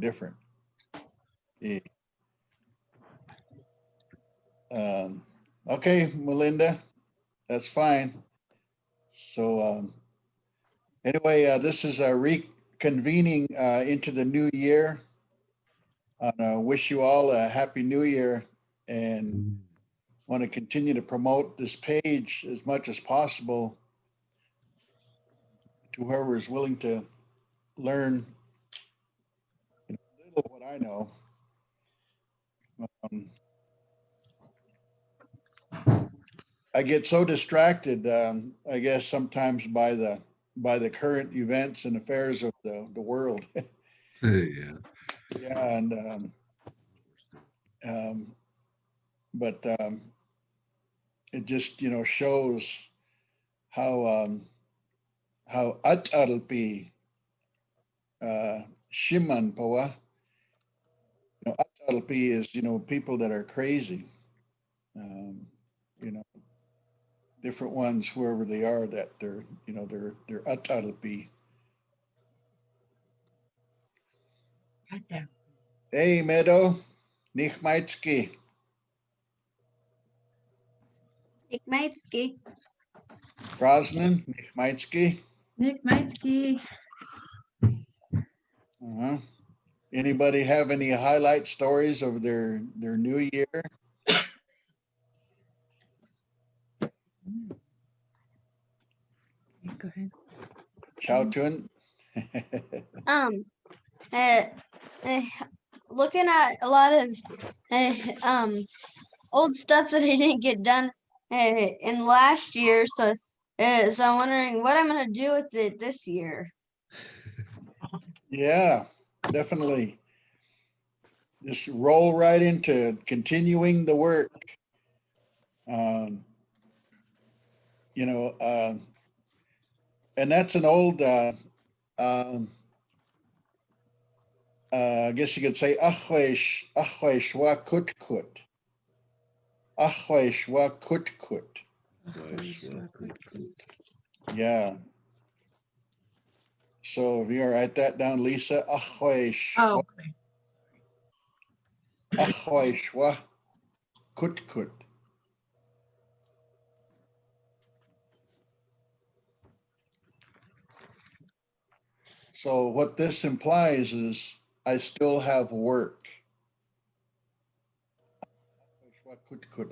different. Eh, okay, Melinda, that's fine. So anyway, this is a reconvening into the new year. Wish you all a happy new year and want to continue to promote this page as much as possible to whoever is willing to learn a little of what I know. Um, I get so distracted, I guess, sometimes by the current events and affairs of the world. Yeah. Yeah, and um, but it just shows how atalpi shiman pawa. Atalpi is people that are crazy. Um, you know, different ones, whoever they are, that they're atalpi. Hey, Meadow, Nichmaitsky, Ik Maitski. Brosnan, Nichmaitsky. Nick Mitski. Uh-huh. Anybody have any highlight stories of their new year? Go ahead. Chautun? Um, uh, uh, looking at a lot of uh, um old stuff that I didn't get done in last year, so I'm wondering what I'm gonna do with it this year. Yeah, definitely. Just roll right into continuing the work. Um, you know, and that's an old, um, I guess you could say, achwesh wa kut kut. Achwesh wa kut kut. Yeah. So if you write that down, Lisa, Oh, okay. achwesh wa kut kut. So what this implies is I still have work.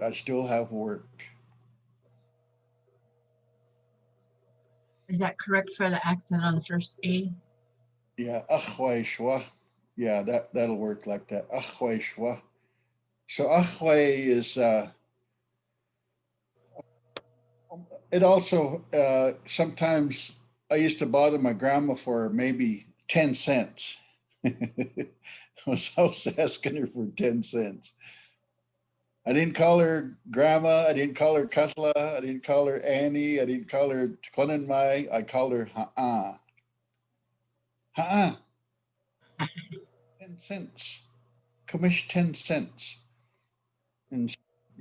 I still have work. Is that correct for the accent on the first A? Yeah, achway shwa. Yeah, that'll work like that. Achway shwa. So achway is it also sometimes I used to bother my grandma for maybe 10 cents. I was asking her for 10 cents. I didn't call her grandma. I didn't call her Katla. I didn't call her Annie. I didn't call her Konenmai. I called her Ha'a. Ha'a. 10 cents. Commish 10 cents. And,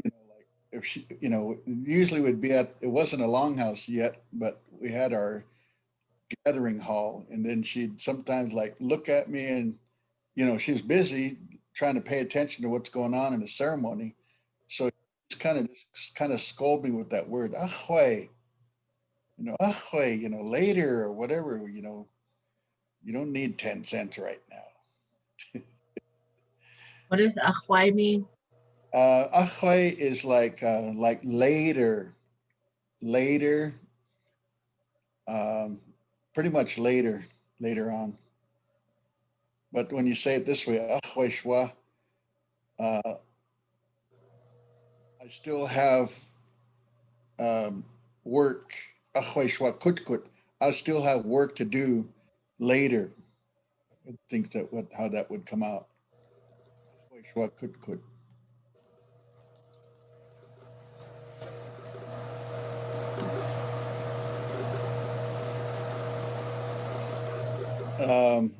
like if she, usually would be at, it wasn't a longhouse yet, but we had our gathering hall. And then she'd sometimes like look at me and, she was busy trying to pay attention to what's going on in the ceremony. So just kind of scold me with that word, ahwe, ahwe, later or whatever, you don't need 10 cents right now. What does achwai mean? Ahwe is like later, um, pretty much later on. But when you say it this way, ahwe shwa, uh, I still have um, work. Ahwe shwa kut kut. I still have work to do later. I think that how that would come out. Ahwe shwa kut kut. Um,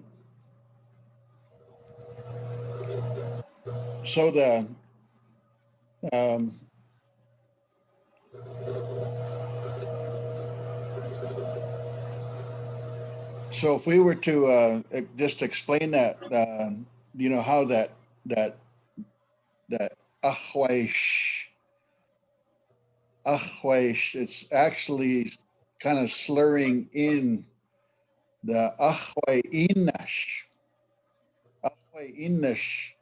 so the um, So if we were to just explain that, you know, how that that achwaish, achwaish, it's actually kind of slurring in the achwai inash, achwai inash.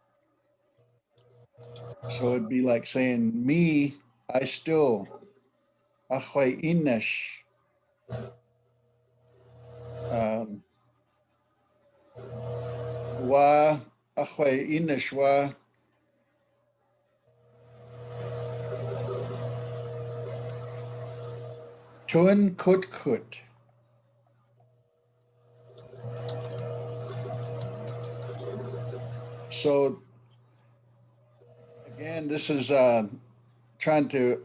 So it'd be like saying me, I still, achwai inash. Um, wa achwai inash wa tun kut kut. So again, this is trying to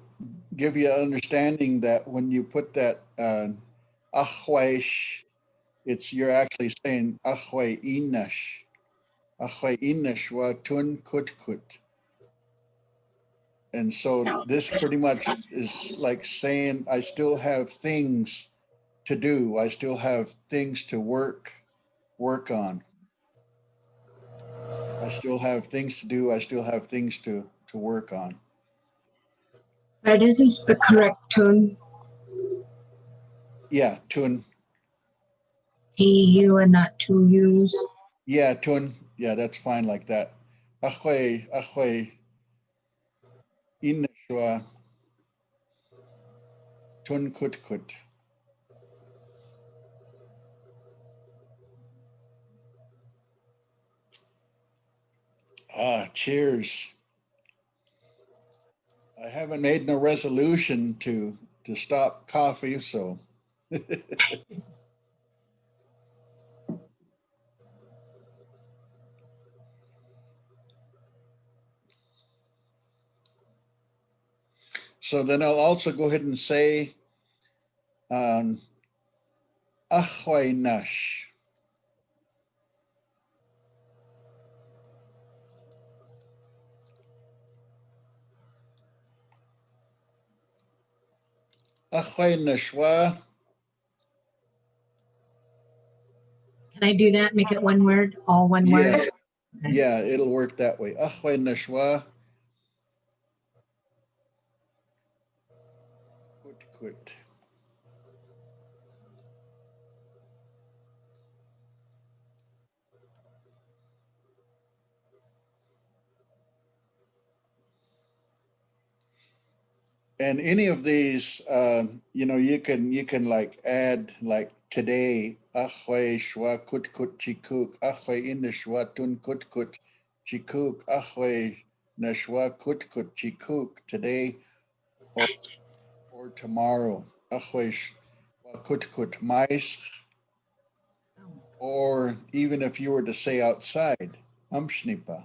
give you an understanding that when you put that achwaish, it's you're actually saying achwai inash, achwai inash wa tun kut kut. And so this pretty much is like saying I still have things to do. I still have things to work on. I still have things to do. I still have things to work on. Right, is this the correct tune? Yeah, tun. TU and not two U's. Yeah, tun. Yeah, that's fine like that. Achwai inashwa tun kut kut. Ah, cheers. I haven't made no resolution to stop coffee, so so then I'll also go ahead and say um, achwai nash. Achwai nashwa. Can I do that? Make it one word, all one Yeah, word? yeah, it'll work that way. Achwai nashwa kut kut. And any of these, you know, you can like add like today, achwe shwa kut kut chikuk, achwe inashwa tun kut kut chikuk, achwe nashwa kut kut chikuk today or, or tomorrow, achwe shwa kut kut mais, or even if you were to say outside, amshnipa,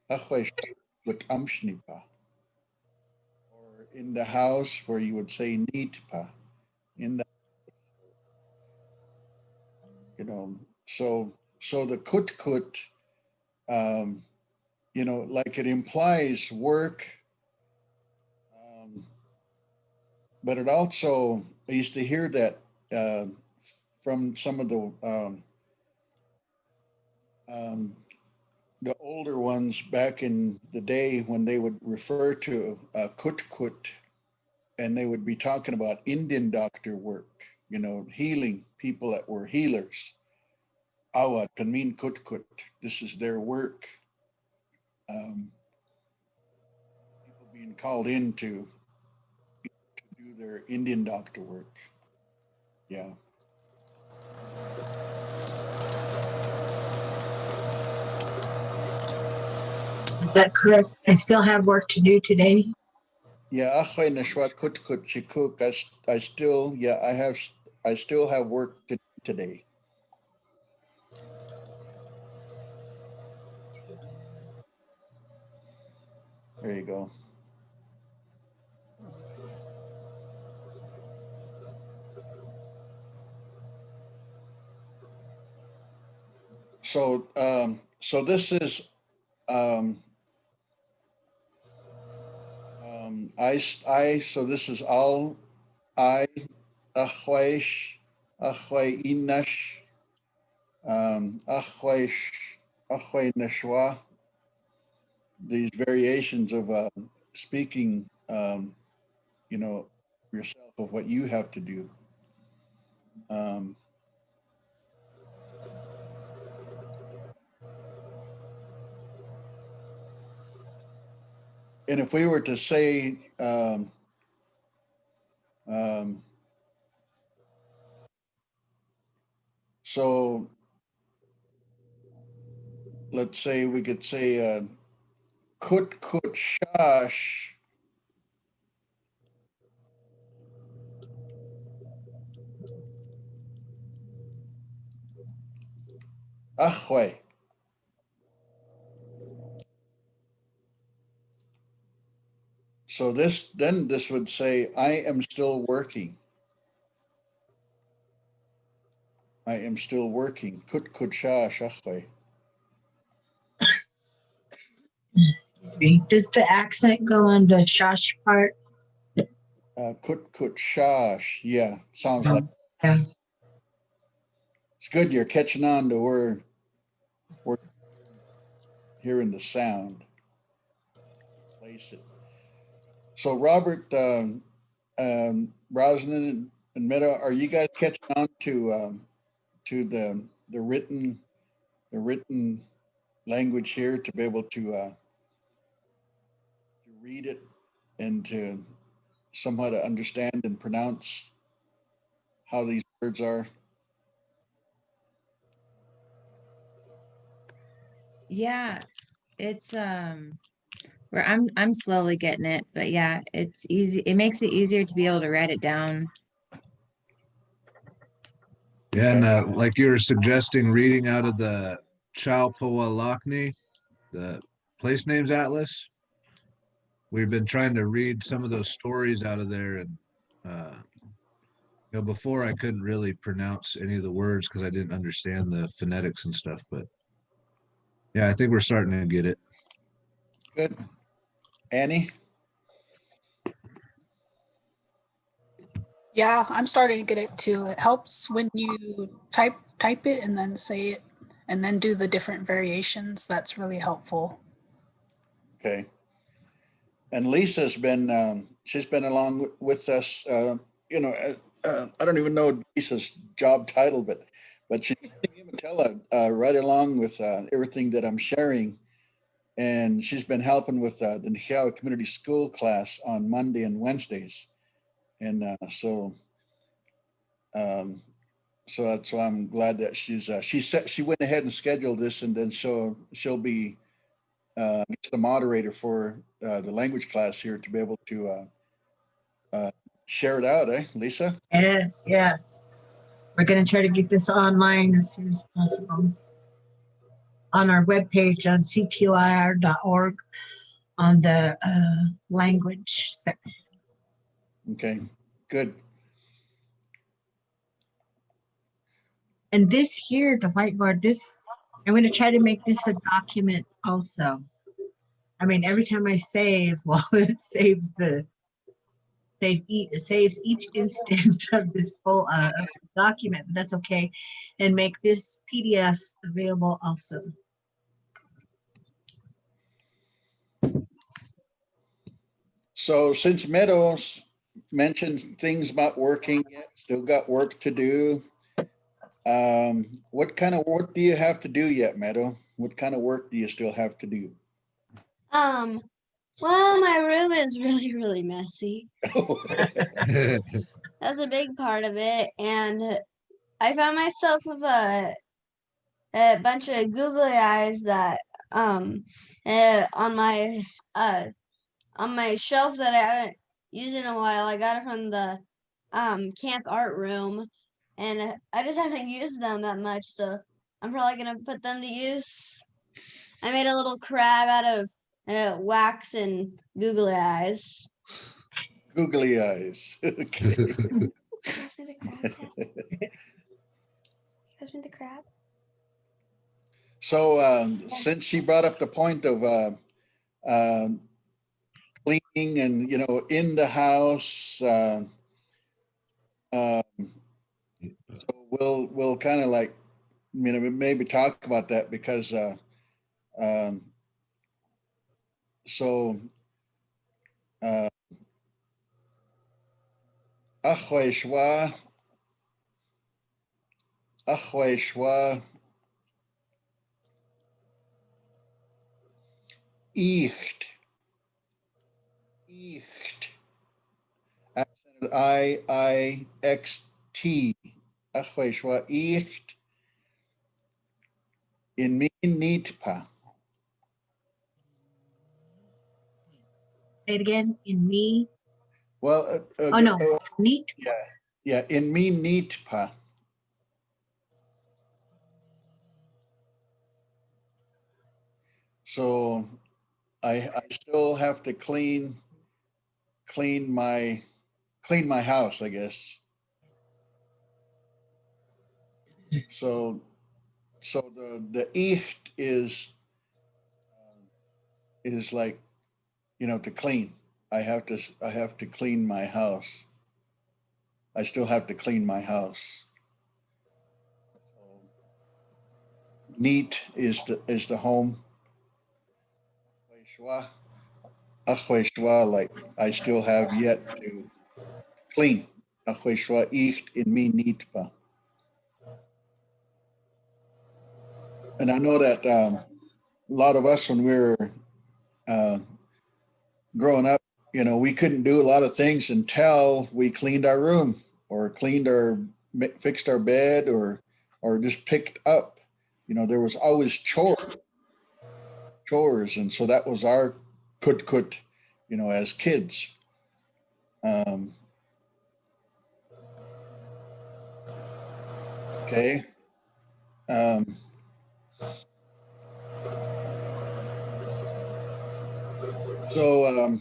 achwe shwa kut amshnipa, or in the house where you would say nitpa. In you know, so the kut kut, um, you know, like it implies work, um, but it also I used to hear that uh, from some of um, the older ones back in the day when they would refer to kut kut, and they would be talking about Indian doctor work, you know, healing people that were healers. Awat can mean kut kut. This is their work. Um, People being called in to do their Indian doctor work. Yeah. Is that correct? I still have work to do today. Yeah. Achway nashwa kut kut chikuk. I still, yeah, I still have work to do today. There you go. So this is, um, so this is all I, achwaish, achway inash. Ahwe Neshwa, these variations of speaking, you know, yourself of what you have to do. Um, and if we were to say, so let's say we could say, kut shash. Ahwe. So this would say, I am still working. I am still working. Kut shash ahwe. Does the accent go on the shash part? Kut shash. Yeah, sounds like Yeah. it's good. You're catching on to we're hearing the sound. Place it. So Robert, Brosnan and Meta, are you guys catching on to the written language here to be able to read it and to somewhat to understand and pronounce how these words are? Yeah, it's where I'm slowly getting it, but yeah, it's easy. It makes it easier to be able to write it down. Yeah, and like you were suggesting, reading out of the Chalpawalakni, the place names atlas. We've been trying to read some of those stories out of there, and before I couldn't really pronounce any of the words because I didn't understand the phonetics and stuff. But yeah, I think we're starting to get it. Good. Annie? Yeah, I'm starting to get it too. It helps when you type it and then say it and then do the different variations. That's really helpful. Okay. And Lisa's been she's been along with us. I don't even know Lisa's job title, but she's in Umatilla right along with everything that I'm sharing. And she's been helping with the Nihiawa Community School class on Monday and Wednesdays. And um, so that's why I'm glad that she went ahead and scheduled this, and then she'll be the moderator for the language class here to be able to share it out, Lisa? Yes, yes. We're going to try to get this online as soon as possible on our webpage on ctyr.org on the language section. Okay, good. And this here, the whiteboard, I'm going to try to make this a document also. I mean, every time I save, well, it saves each instant of this full document, but that's okay. And make this PDF available also. So since Meadows mentioned things about working, still got work to do. What kind of work do you have to do yet, Meadow? What kind of work do you still have to do? Well, my room is really, really messy. That's a big part of it. And I found myself with a bunch of googly eyes that on my shelf that I haven't used in a while. I got it from the camp art room, and I just haven't used them that much, so I'm probably gonna put them to use. I made a little crab out of wax and googly eyes. Googly eyes. Okay. There's a crab. You guys made the crab? So since she brought up the point of cleaning and in the house, so we'll kind of like maybe talk about that because um, so uh, Achway Shwa Icht Icht accented Ixt Achway Shwa Icht in me nitpa. Say it again. In me. Well, Oh no. Neat. yeah, in me nitpa. So I still have to clean my house, I guess. So the icht is like, to clean. I have to clean my house. I still have to clean my house. Neat is the home. Like I still have yet to clean. Ich in me neat pa. And I know that a lot of us when we were uh, growing up, we couldn't do a lot of things until we cleaned our room or fixed our bed or just picked up. There was always chores, and so that was our kut, as kids. Um, okay. Um, so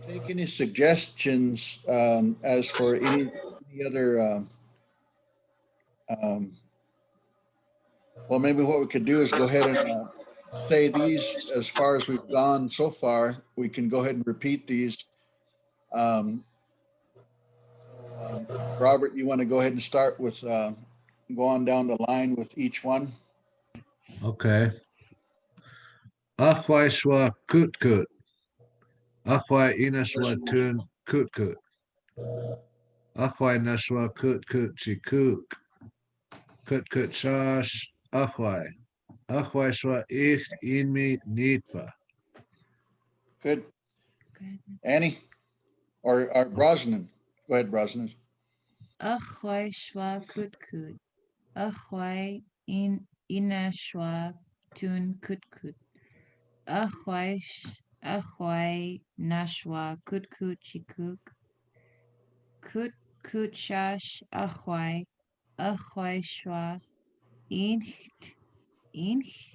take any suggestions as for any other. Um, well, maybe what we could do is go ahead and say these as far as we've gone so far. We can go ahead and repeat these. Um, Robert, you want to go ahead and start with go on down the line with each one? Okay. Achwai shwa kut kut. Achwai inashwa tun kut kut. Achwai nashwa kut kut chikuk. Kut kut shash. Achwai. Achwai shwa ich inmi nitpa. Good. Good. Annie or Brosnan? Go ahead, Brosnan. Achwai shwa kut kut. Achwai inashwa tun kut kut. Achwai nashwa kut kut chikuk. Kut kut shash achwai. Achwai shwa incht. Inch?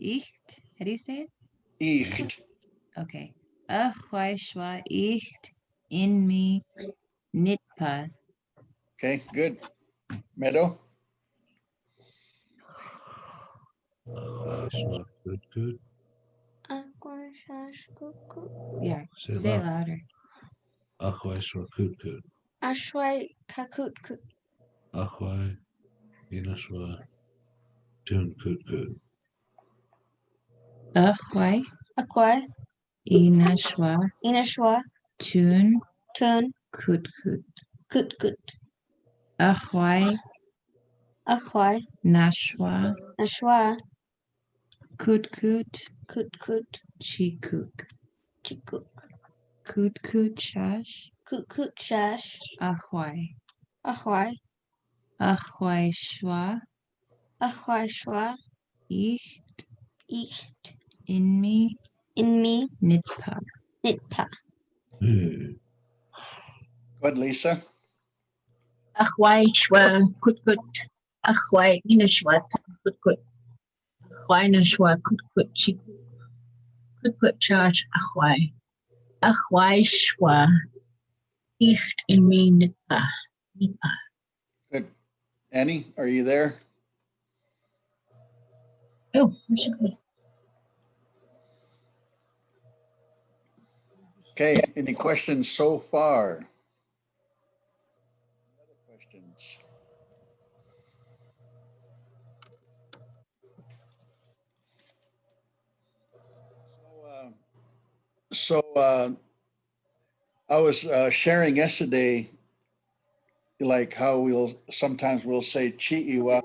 Icht? How do you say it? Ich. Okay. Achwai shwa icht in me nitpa. Okay, good. Meadow. Achwai shwa kut kut. Yeah, Say it say it loud. louder. Achwai shwa kut kut. Ashway kakut kut. Achwai inashwa tun kut kut. Achwai Akwai. inashwa Inashwa. tun Tun. kut kut. Kut kut. Achwai Akwai. nashwa Ashwa. kut kut Kut kut. chikuk. Chikuk. Kut kut shash Kut kut shash. achwai. Ahwai. Achwai shwa Ahwai shwa. ich Icht. in me In me. nitpa. Nitpa. Hmm. Go ahead, Lisa. Achwai shwa kut kut. Achwai inashwa kut kut. Achwai nashwa kut kut chikuk. Kut kut shash achwai. Achwai shwa icht in me nitpa. Nitpa. Good. Annie, are you there? Oh, where's she going? Okay. Any questions so far? Other questions? So I was sharing yesterday, like how sometimes we'll say chiiwa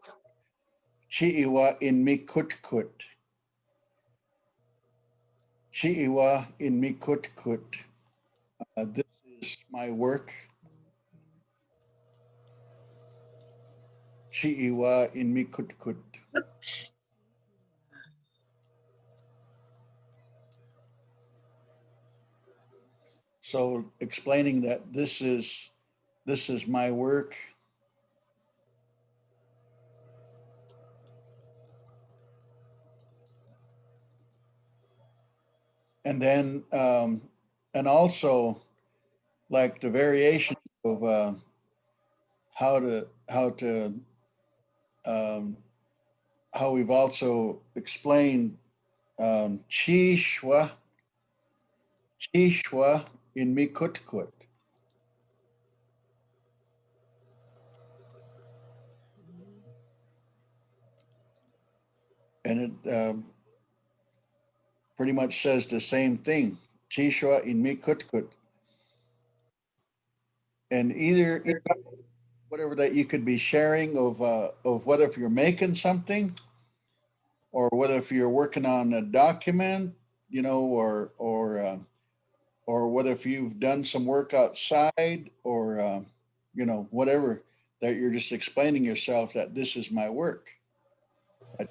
in mi kutkut. Chiiwa in mi kutkut. This is my work. Chiiwa in mi kutkut. Oops. So explaining that this is my work. And then and also like the variation of how um, how we've also explained Chishwa in Mikutkut. And it pretty much says the same thing. Chishwa in Mikutkut. And either whatever that you could be sharing of whether if you're making something or whether if you're working on a document, you know, or what if you've done some work outside or you know, whatever, that you're just explaining yourself that this is my work, that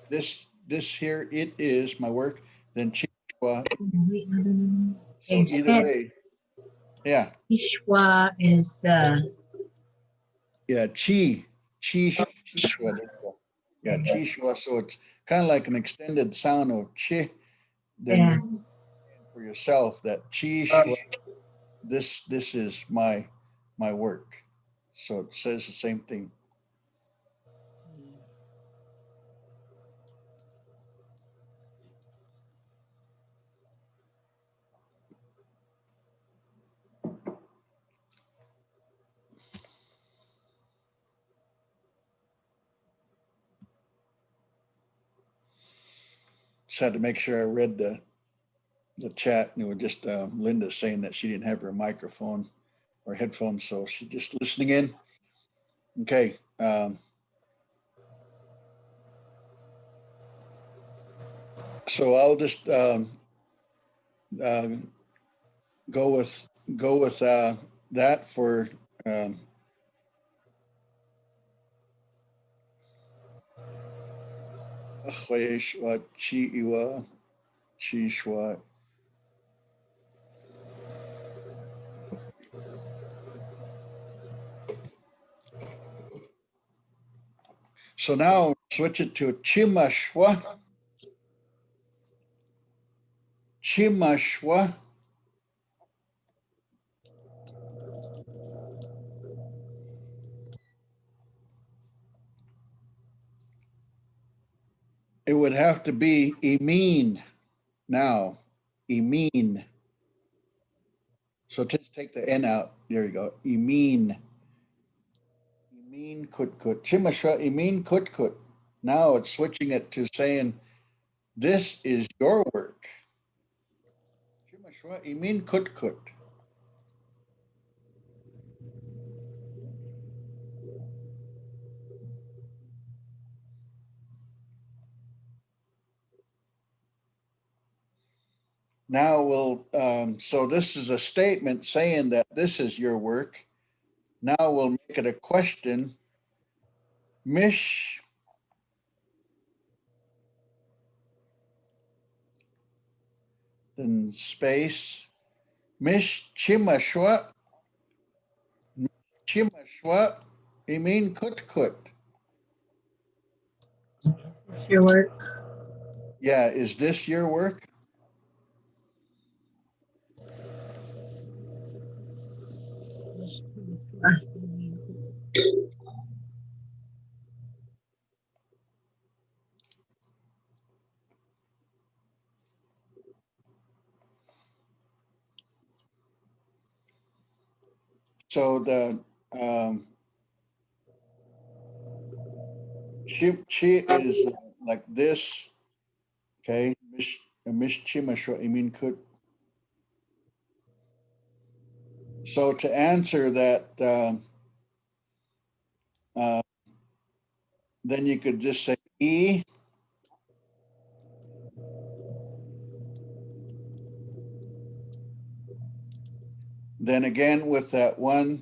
this here it is my work, then Chichwa. So either way, yeah, Ishwa is the yeah, Chishwa, yeah, Chishwa. So it's kind of like an extended sound of chi, then yeah. you're for yourself that Chishwa, this is my work. So it says the same thing. Just had to make sure I read the chat, and it was just Linda saying that she didn't have her microphone or headphones, so she's just listening in. Okay. So I'll just uh, go with that for Chiiwa, Chishwa. So now switch it to Chimashwa. Chimashwa. It would have to be Emin now. Emin. So just take the N out. There you go. Emin. Emin kutkut. Chimashwa Emin kutkut. Now it's switching it to saying, this is your work. Chimashwa Emin kutkut. Now so this is a statement saying that this is your work. Now we'll make it a question. Mish, then space. Mish Chimashwa. Chimashwa Emin kutkut. It's your work. Yeah, is this your work? So the chi is like this. Okay, mish chimashwa imin kut. So to answer that, then you could just say E. Then again with that one,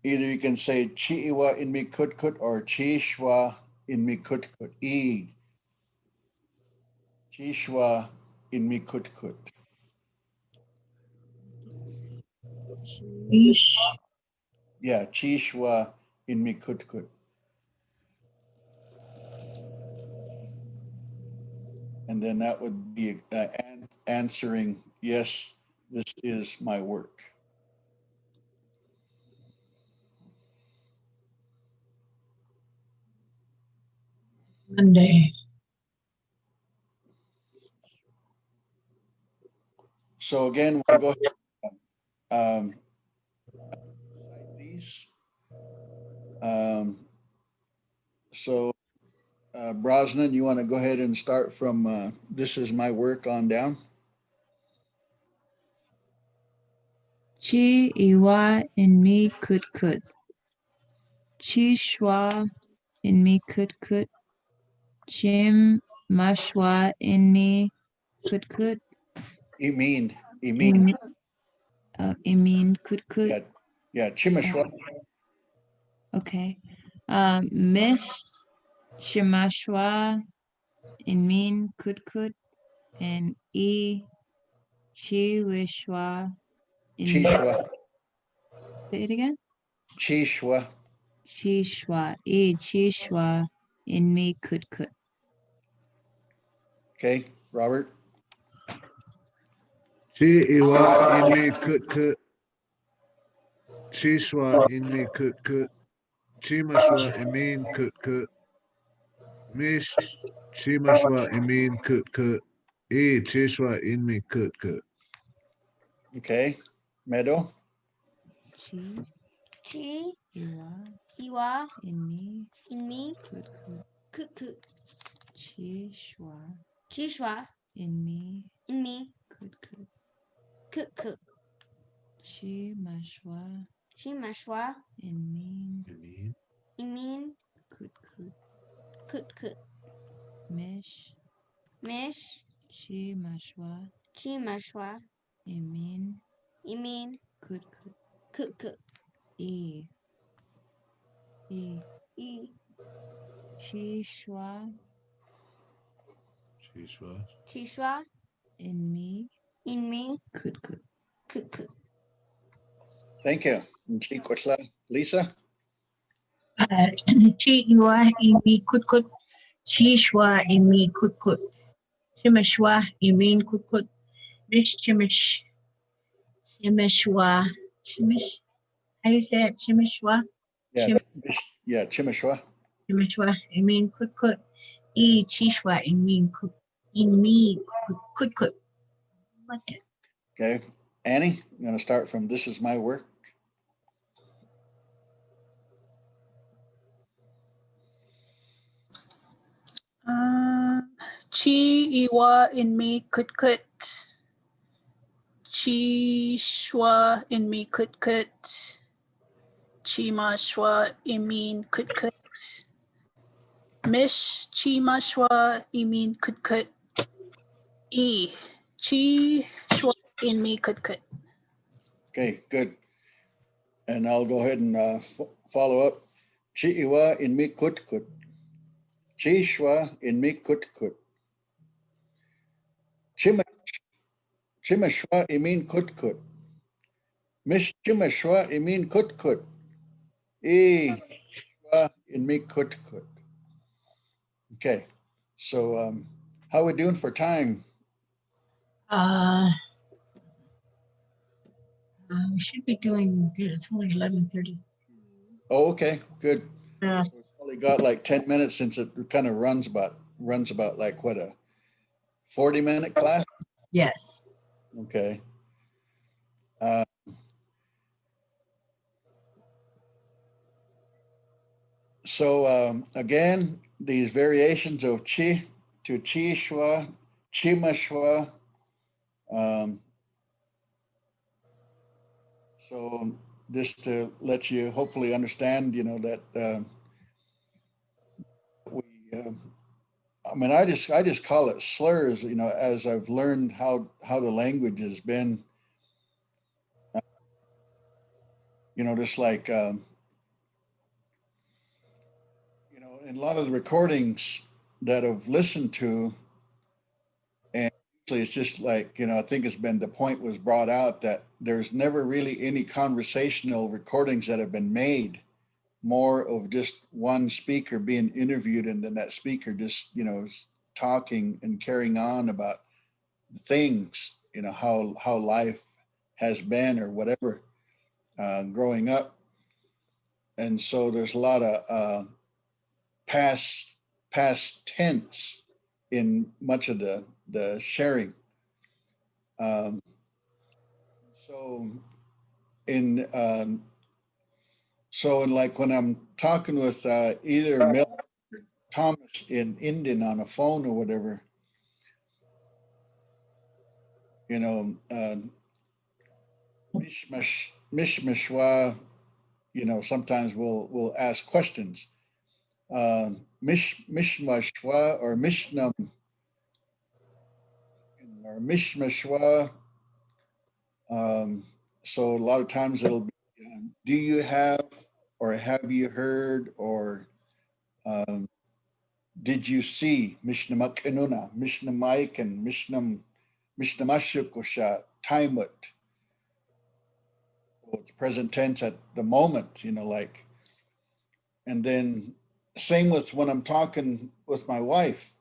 either you can say Chiiwa in mi kutkut or Chishwa in mi kutkut. E. Chishwa in mi kutkut. Ish. Yeah, Chishwa in mi kutkut. And then that would be answering, yes, this is my work. Monday. So again, we'll go ahead and cite these. So Brosnan, you want to go ahead and start from this is my work on down? Chi iwa in me kut. Chi shwa in me kut. Chim mashwa in me kut. Imin. Imin kut. Yeah, Chimashwa. Okay. Mish shimashwa in mean kut. And e chi wishwa in me. Chishwa. Say it again. Chishwa. Chishwa. E chishwa in me kut. Okay, Robert. Chi iwa in me kut. Chishwa in me kut. Chimashwa imin kut. Mish chimashwa imin kut. E chishwa in me kut. Okay, Meadow. Chi Chi iwa iwa in me in me kut. kut. Chishwa Chishwa in me in me kut. kut. Chi mashwa Chimashwa in mean in mean kut. kut. Mish Mish chi mashwa chimashwa in mean in mean kut. kut. E E chishwa Chishwa in me in me kut. kut. Thank you. Chikwatla. Lisa. Chi iwa in me kut. Chishwa in me kut. Chimashwa imin kut. Mish chimishwa. Chimish. How you say it? Chimishwa. Yeah, yeah, Chimashwa. Chimishwa imin kut. E chishwa imin kut. In me kut. What the? Okay, Annie, I'm going to start from this is my work. Chi iwa in me kut. Chi shwa in me kut. Chi mashwa imin kut. Mish chi mashwa imin kut. E chi shwa in me kut. Okay, good. And I'll go ahead and follow up. Chiiwa in mi kutkut. Chishwa in mi kutkut. Chimashwa imin kutkut. Mish chimashwa imin kutkut. E shwa in mi kutkut. Okay, so how we doing for time? We should be doing good. It's only 11:30. Oh, okay, good. Yeah. So we've only got like 10 minutes since it kind of runs about like what, a 40-minute class? Yes. Okay. So again, these variations of chi to chi shwa, chi mashwa, So just to let you hopefully understand, that we, I mean, I just call it slurs, as I've learned how the language has been, just like, in a lot of the recordings that I've listened to, and usually it's just like, I think the point was brought out that there's never really any conversational recordings that have been made, more of just one speaker being interviewed and then that speaker just, is talking and carrying on about things, how life has been or whatever, growing up. And so there's a lot of past past tense in much of the sharing. Um, so in like when I'm talking with either Mel or Thomas in Indian on a phone or whatever, mishmashwa, sometimes we'll ask questions. Mishmashwa or mishnam or mishmashwa. So a lot of times it'll be, do you have or have you heard or um, did you see Mishnah Kenuna, Mishnah Mike and Mishnah Mashukosha, Taimut. It's present tense at the moment, like, and then same with when I'm talking with my wife.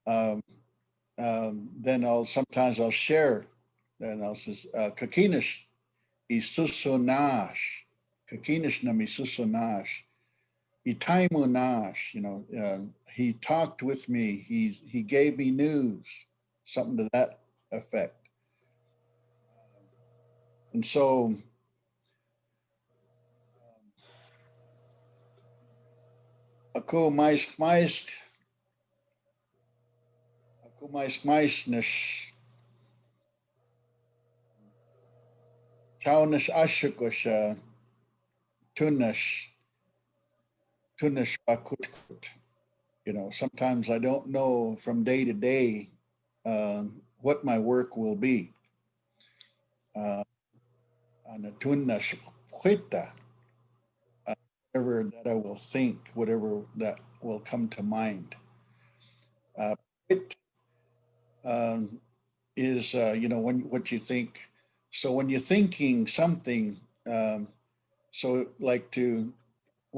Um, then sometimes I'll share, then I'll say, Kakinish isusunash, Kakinish nam isusunash, itaimunash, he talked with me, he gave me news, something to that effect. And so ako mais nish chaunash ashukosha tunash bakutkut. Sometimes I don't know from day to day what my work will be. Tunash whatever that I will think, whatever that will come to mind. It is, when what you think. So when you're thinking something, so like when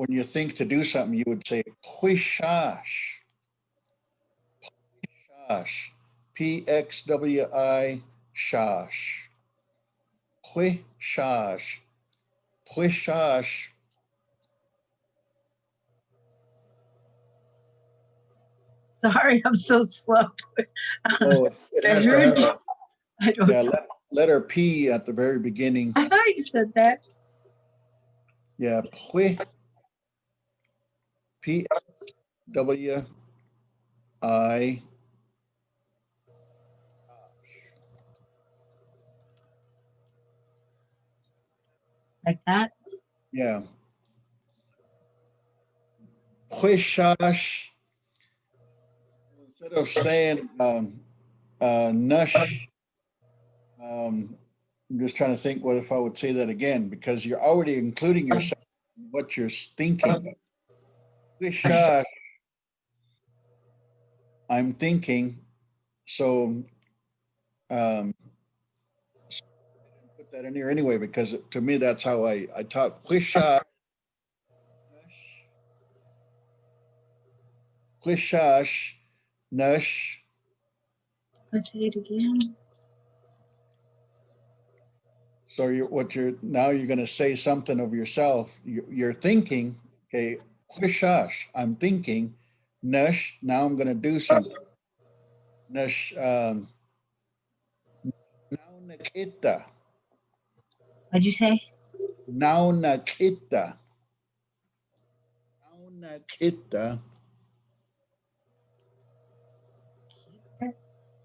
you think to do something, you would say pwishash, shash, pxwi shash, pwishash, pwishash. Sorry, I'm so slow. Oh, it I has to heard have, you. I don't yeah, know. letter P at the very beginning. I thought you said that. Yeah, PXWI. Like that. Yeah, Pwishash. Instead of saying Nush, I'm just trying to think what if I would say that again because you're already including yourself in what you're thinking. Pwishash, I'm thinking. So put that in here anyway because to me that's how I talk. Pwishash, Pwishash, Nush. Let's say it again. So now you're going to say something of yourself. You're thinking, okay, Kwishash, I'm thinking, Nush, now I'm going to do something. Nush, now nakita, What'd you say? now nakita, now nakita.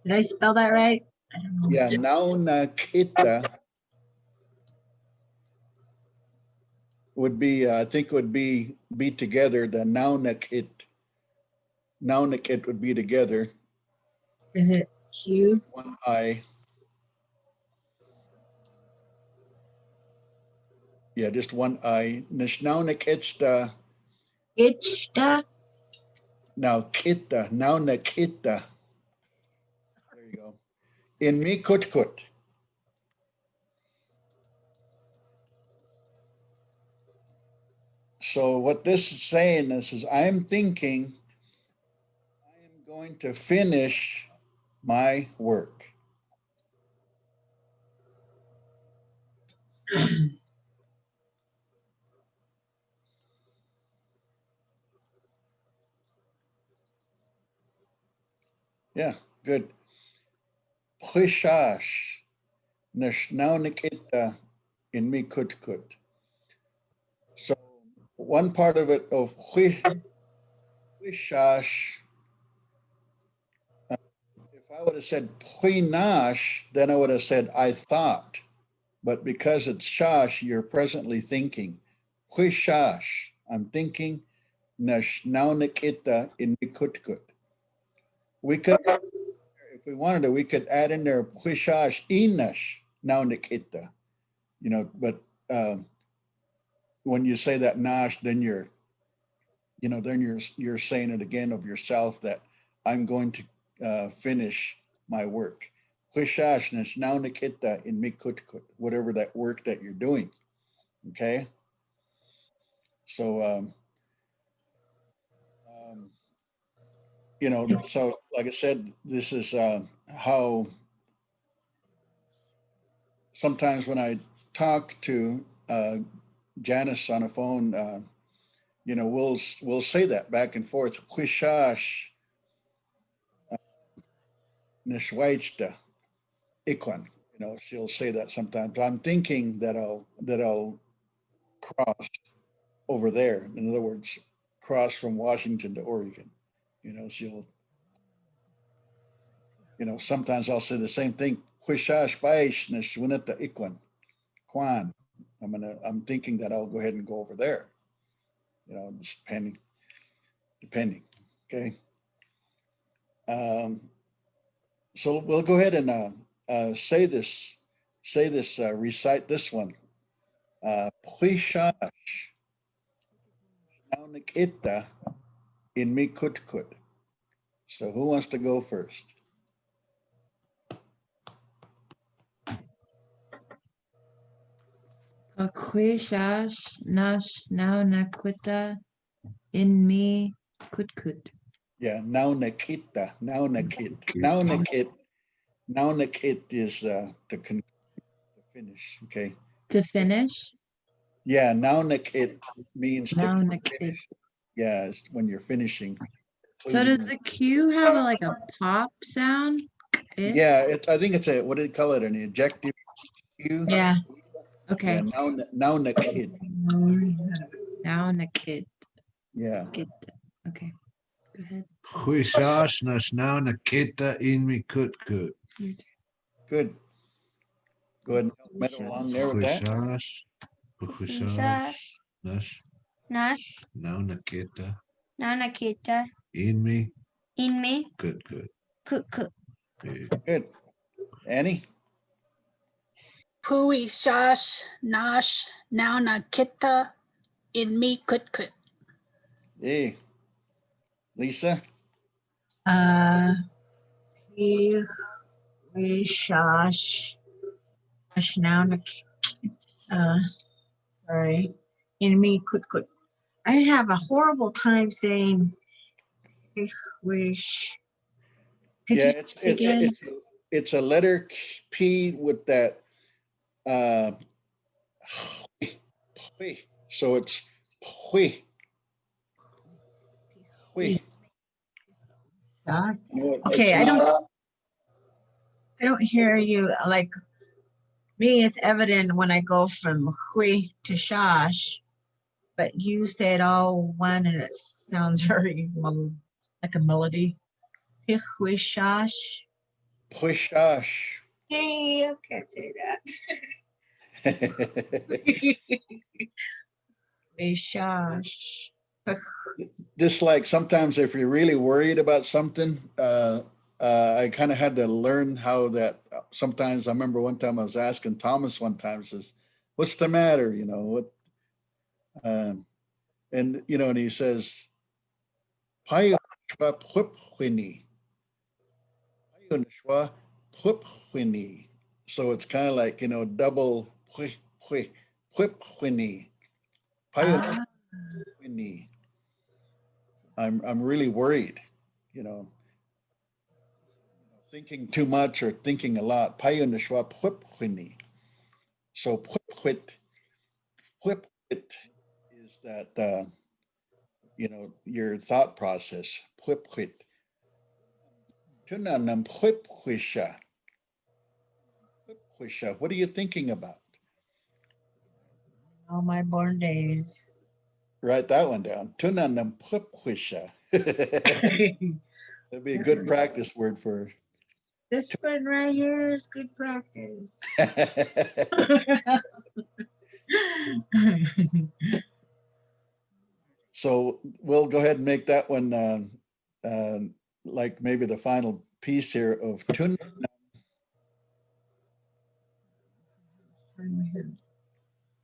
Did I spell that right? I don't know. Yeah, now nakita. would be, I think would be together. The naunakit would be together. Is it Q? One I. Yeah, just one I. Nishnaunikitsta. Itchta? Now kitta. Naunakita. There you go. In me kutkut. So what this is saying is I'm thinking I am going to finish my work. Yeah, good. Prishash. Nishnaunikita in me kutkut. So one part of it of prishash. If I would have said prinash, then I would have said I thought. But because it's shash, you're presently thinking. Prishash. I'm thinking. Nishnaunikita in me kutkut. We could, if we wanted to, we could add in there prishash inash naunikita. But when you say that nash, then you're saying it again of yourself that I'm going to finish my work. Huishashnish now nikita in mikutkut, whatever that work that you're doing. Okay. So so like I said, this is how sometimes when I talk to Janice on a phone, we'll say that back and forth. Huishash nishwaita ikwan. She'll say that sometimes. I'm thinking that I'll cross over there. In other words, cross from Washington to Oregon. She'll, sometimes I'll say the same thing. Huishash baish nishwinata ikwan. Kwan. I'm thinking that I'll go ahead and go over there. Just depending. Okay. So we'll go ahead and recite this one. Prishash naunikita in me kutkut. So who wants to go first? Akwishash nash now nakwita in me kutkut. Yeah, naunakita, naunakit is to finish. Okay. To finish? Yeah, naunakit means to Now finish. nakid. Yeah, it's when you're finishing. So does the Q have like a pop sound? Yeah, I think it's what do you call it? An ejective cue. Yeah. Okay. Yeah, naunakit. Now nakid. Yeah. Okay. Go ahead. Huishash now nakita in me kutkut. Good. Go ahead and meddle along there with that. Huishash nash Nash, now nakita Nanakita, in me Inme, kutkut. Kuk. Good. Annie? Pui shash nash now na kitta in me kutkut. Hey. Lisa? Rishash. Ashnanak. Sorry. In me kutkut. I have a horrible time saying wish. Could Yeah, you say again? it's a letter P with that so it's hui. Okay, I don't hear you. Like me, it's evident when I go from hui to shash, but you say it all one and it sounds very like a melody. Hui shash. Pushash. Hey, I can't say that. Eshash. Just like sometimes if you're really worried about something, I kind of had to learn how that sometimes I remember one time I was asking Thomas one time, says, what's the matter? You know, what, and you know, and he says, "Payo shwa pwipwini. Payo shwa pwipwini." So it's kind of like, you know, double pwipwini. Payo Ah, pwipwini. I'm really worried, you know, thinking too much or thinking a lot. Payo shwa pwipwini. So pwipwit is that you know, your thought process. Pwipwit. Tunanam pwipwisha. Pwipwisha. What are you thinking about? all my born days. Write that one down. Tunanam pwipwisha. That'd be a good practice word for. This one right here is good practice. So we'll go ahead and make that one like maybe the final piece here of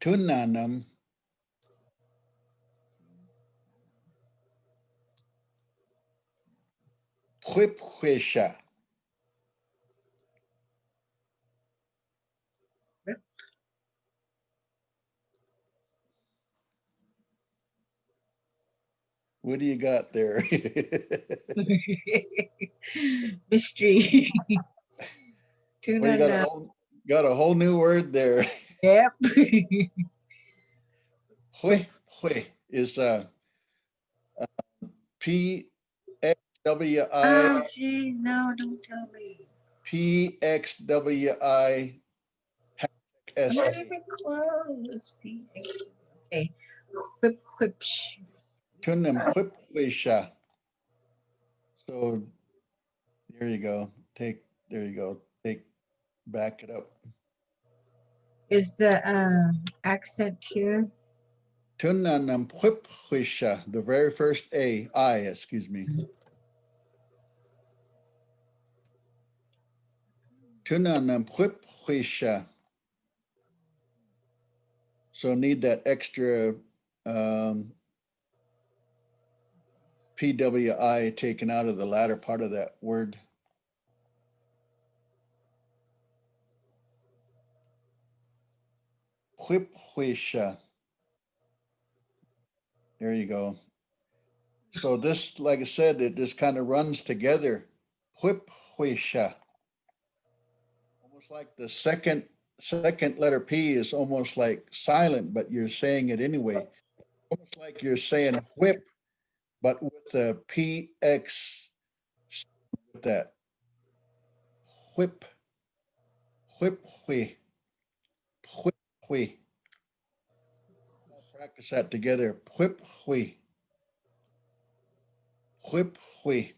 tunanam pwipwisha. What do you got there? Mystery. Well, you got a whole new word there. Yep. Pwe is PXWI Oh, geez, no, don't tell me. PXWI I'm not SA. even close. PX. Okay. Whip. Tunam pwipwisha. So there you go. There you go. Back it up. Is the accent here? Tunanam pwipwisha. The very first excuse me. Tunanam pwipwisha. So need that extra PWI taken out of the latter part of that word. Pwipwisha. There you go. So this, like I said, it just kind of runs together. Pwipwisha. Almost like the second letter P is almost like silent, but you're saying it anyway. Almost like you're saying whip, but with the PX with that. Whip, whip, whip, whip. Practice that together. Whip, whip, whip, whip.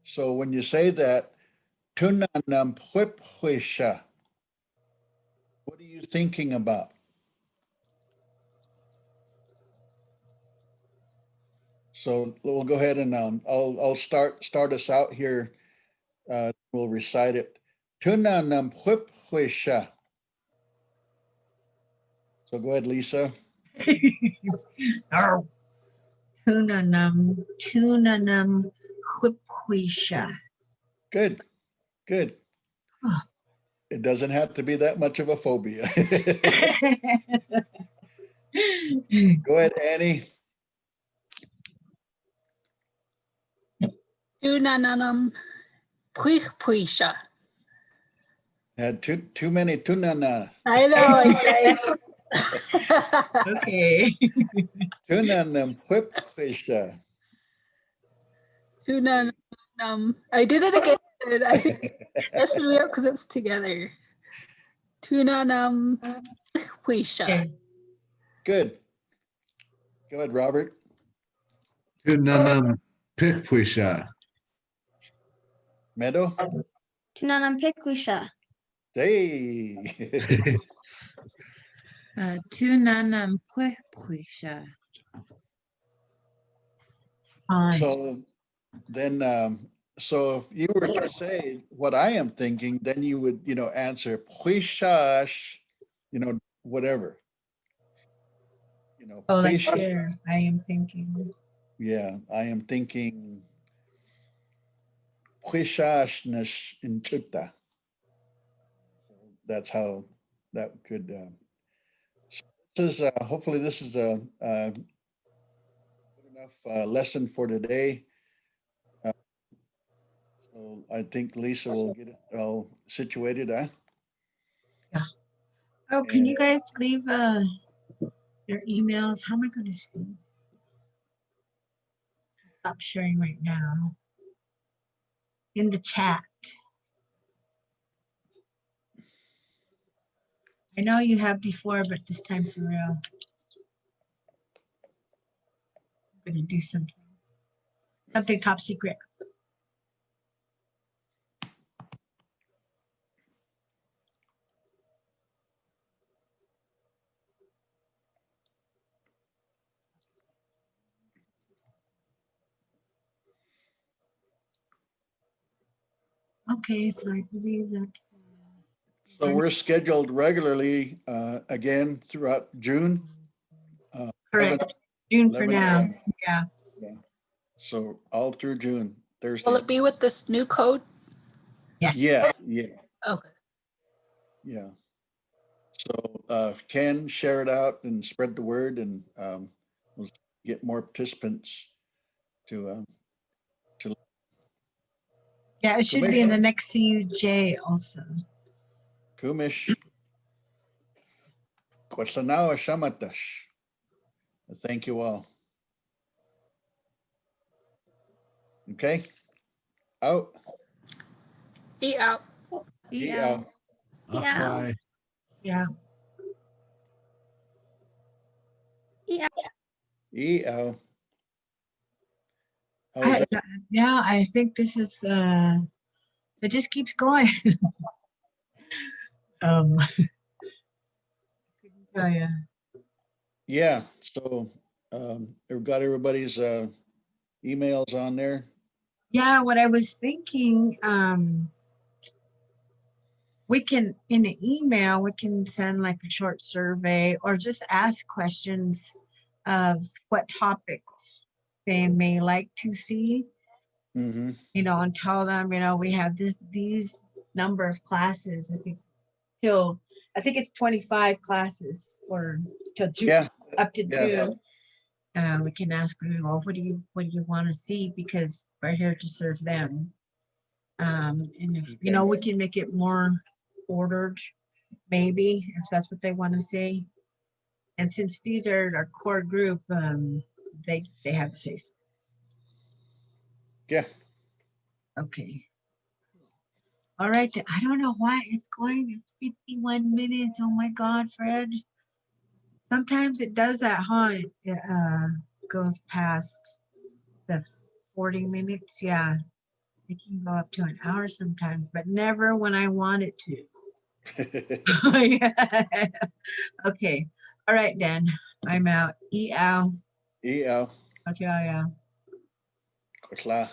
So when you say that, tunanam whip, whisha. What are you thinking about? So we'll go ahead and I'll start us out here. We'll recite it. Tunanam whip, whisha. So go ahead, Lisa. Oh. Tunanam whipwisha. Good, good. It doesn't have to be that much of a phobia. Go ahead, Annie. Tunanam pwipwisha. Had too many tunana. I know, it's like Okay. Tunanam whipwisha. Tunanam. I did it again. I think that's me up because it's together. Tunanam pwipwisha. Okay. Good. Go ahead, Robert. Tunanam Pikwisha. Meadow. Tunanam Pikwisha. Hey. Tunanam puisha. So then, so if you were to say what I am thinking, then you would, answer "Puishash," whatever. Oh, like "Puisha-" share. I am thinking. Yeah, I am thinking "Puishashnash in chutta." That's how that could. So this is hopefully this is a good enough lesson for today. Uh, so I think Lisa will get it all situated. Oh, can you And guys leave your emails? How am I going to see? Stop sharing right now. In the chat. I know you have before, but this time for real. I'm going to do something. Something top secret. Okay, so I believe that's. so we're scheduled regularly again throughout June. 11, Correct. June for 11 now. a.m. Yeah. Yeah. So all through June, Will Thursdays. it be with this new code? Yes. Yeah, yeah, Okay. yeah. So Ken, share it out and spread the word, and we'll get more participants to Yeah, it should be in the next CUJ also. Kumish. Kwatlanawa Shamatash. Thank you all. Okay. Out. Be out. Eat Yeah. out. Akwai. Yeah. Yeah. How's that? Yeah, I think this is it just keeps going. I couldn't tell you. Yeah. So we've got everybody's emails on there. Yeah, what I was thinking, we can in an email, we can send like a short survey or just ask questions of what topics they may like to see, Mm-hmm. and tell them, we have these number of classes. I think it's 25 classes till June, Yeah. up to Yeah. June. We can ask them, well, what do you want to see? Because we're here to serve them. And if, Okay. we can make it more ordered, maybe, if that's what they want to say. And since these are our core group, they have to say so. Yeah. Okay. All right. I don't know why it's going. It's 51 minutes. Oh my God, Fred. Sometimes it does that, huh? It goes past the 40 minutes. Yeah. It can go up to an hour sometimes, but never when I want it to. Yeah. Okay. All right, Dan. I'm out. Eow. Yeah. Yeah. Kotla.